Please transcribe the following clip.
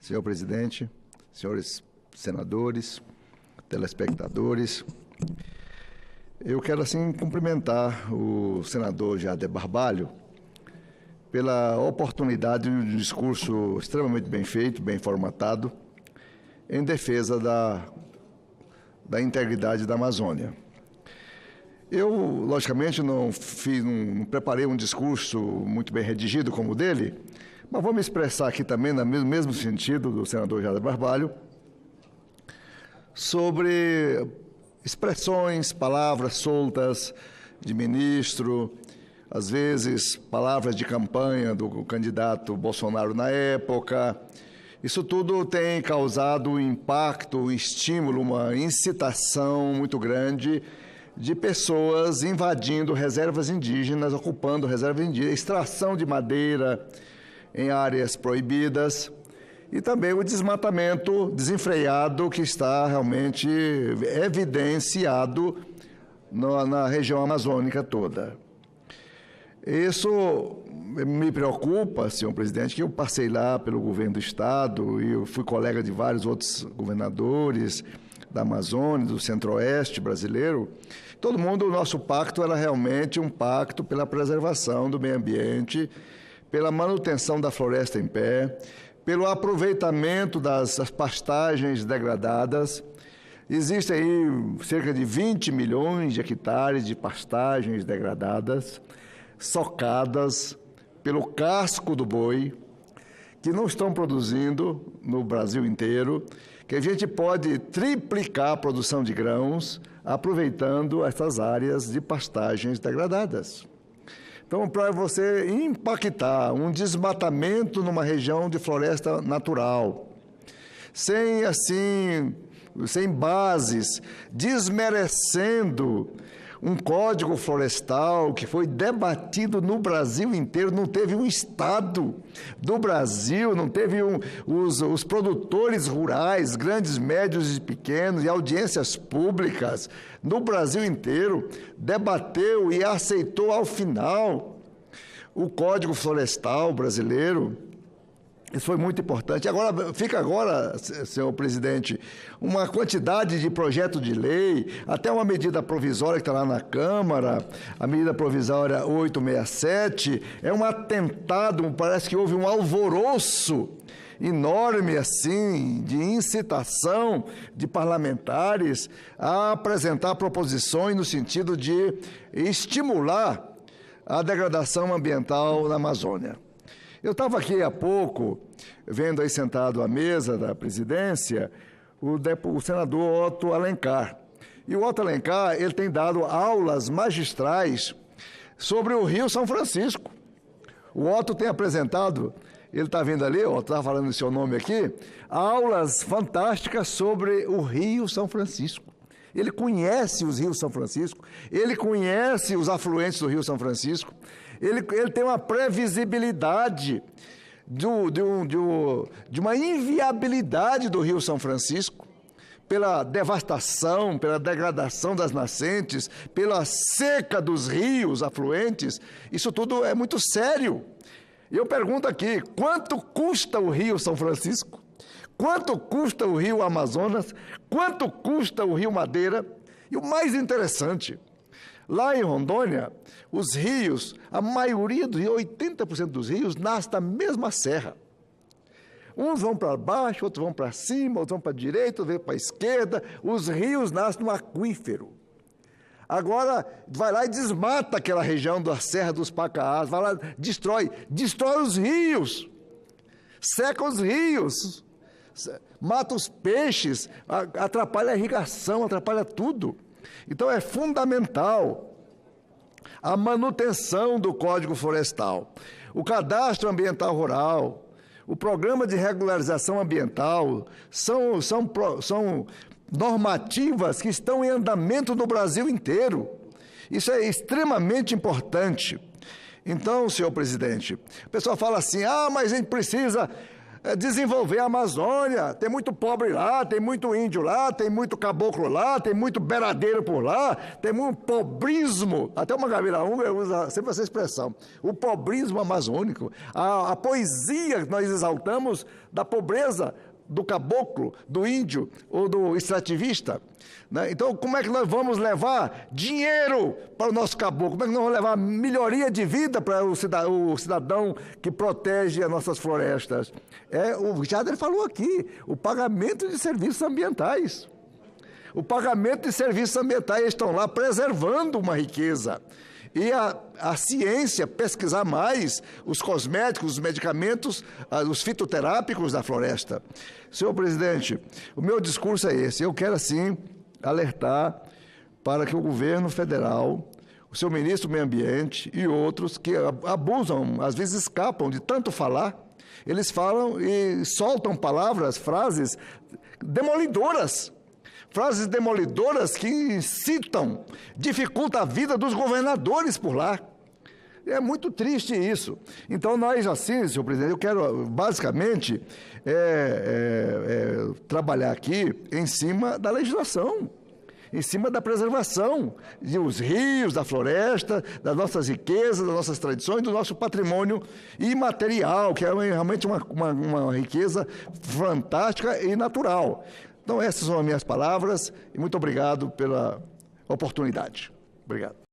Senhor presidente, senhores senadores, telespectadores, eu quero assim cumprimentar o senador Jader Barbalho pela oportunidade de um discurso extremamente bem feito, bem formatado, em defesa da integridade da Amazônia. Eu, logicamente, não preparei um discurso muito bem redigido como o dele, mas vou me expressar aqui também no mesmo sentido do senador Jader Barbalho, sobre expressões, palavras soltas de ministro, às vezes palavras de campanha do candidato Bolsonaro na época. Isso tudo tem causado um impacto, um estímulo, uma incitação muito grande de pessoas invadindo reservas indígenas, ocupando reservas indígenas, extração de madeira em áreas proibidas e também o desmatamento desenfreado que está realmente evidenciado na região amazônica toda. Isso me preocupa, senhor presidente, que eu passei lá pelo governo do Estado e eu fui colega de vários outros governadores da Amazônia, do Centro-Oeste brasileiro. Todo mundo, o nosso pacto era realmente um pacto pela preservação do meio ambiente, pela manutenção da floresta em pé, pelo aproveitamento das pastagens degradadas. Existem aí cerca de 20 milhões de hectares de pastagens degradadas, socadas pelo casco do boi, que não estão produzindo no Brasil inteiro, que a gente pode triplicar a produção de grãos aproveitando essas áreas de pastagens degradadas. Então, para você impactar um desmatamento numa região de floresta natural, sem bases, desmerecendo um código florestal que foi debatido no Brasil inteiro, não teve um estado do Brasil, não teve os produtores rurais, grandes, médios e pequenos, e audiências públicas no Brasil inteiro, debateu e aceitou ao final o Código Florestal brasileiro. Isso foi muito importante. Fica agora, senhor presidente, uma quantidade de projeto de lei, até uma medida provisória que está lá na Câmara, a medida provisória 867, é um atentado, parece que houve um alvoroço enorme, assim, de incitação de parlamentares a apresentar proposições no sentido de estimular a degradação ambiental na Amazônia. Eu estava aqui há pouco, vendo aí sentado à mesa da presidência, o senador Otto Alencar. E o Otto Alencar, ele tem dado aulas magistrais sobre o Rio São Francisco. O Otto tem apresentado, ele está vendo ali, Otto está falando o seu nome aqui, aulas fantásticas sobre o Rio São Francisco. Ele conhece os rios São Francisco, ele conhece os afluentes do Rio São Francisco, ele tem uma previsibilidade de uma inviabilidade do Rio São Francisco, pela devastação, pela degradação das nascentes, pela seca dos rios afluentes. Isso tudo é muito sério. Eu pergunto aqui, quanto custa o Rio São Francisco? Quanto custa o Rio Amazonas? Quanto custa o Rio Madeira? E o mais interessante, lá em Rondônia, os rios, a maioria dos rios, 80% dos rios, nasce da mesma serra. Uns vão para baixo, outros vão para cima, outros vão para a direita, outros vão para a esquerda. Os rios nascem no aquífero. Agora, vai lá e desmata aquela região da Serra dos Pacaás, vai lá, destrói os rios, seca os rios, mata os peixes, atrapalha a irrigação, atrapalha tudo. Então, é fundamental a manutenção do Código Florestal, o Cadastro Ambiental Rural, o Programa de Regularização Ambiental, são normativas que estão em andamento no Brasil inteiro. Isso é extremamente importante. Então, senhor presidente, o pessoal fala assim, mas a gente precisa desenvolver a Amazônia. Tem muito pobre lá, tem muito índio lá, tem muito caboclo lá, tem muito beradeiro por lá, tem muito pobrismo. Até o Mangabeira Húngara usa sempre essa expressão, o pobrismo amazônico, a poesia que nós exaltamos da pobreza do caboclo, do índio ou do extrativista, né? Então, como é que nós vamos levar dinheiro para o nosso caboclo? Como é que nós vamos levar melhoria de vida para o cidadão que protege as nossas florestas? O Jader falou aqui, o pagamento de serviços ambientais. O pagamento de serviços ambientais estão lá preservando uma riqueza. E a ciência pesquisar mais os cosméticos, os medicamentos, os fitoterápicos da floresta. Senhor presidente, o meu discurso é esse. Eu quero, assim, alertar para que o governo federal, o seu ministro do Meio Ambiente e outros que abusam, às vezes escapam de tanto falar, eles falam e soltam palavras, frases demolidoras. Frases demolidoras que incitam, dificultam a vida dos governadores por lá. É muito triste isso. Então, nós assim, senhor presidente, eu quero basicamente trabalhar aqui em cima da legislação, em cima da preservação dos rios, da floresta, das nossas riquezas, das nossas tradições, do nosso patrimônio imaterial, que é realmente uma riqueza fantástica e natural. Então, essas são as minhas palavras e muito obrigado pela oportunidade. Obrigado.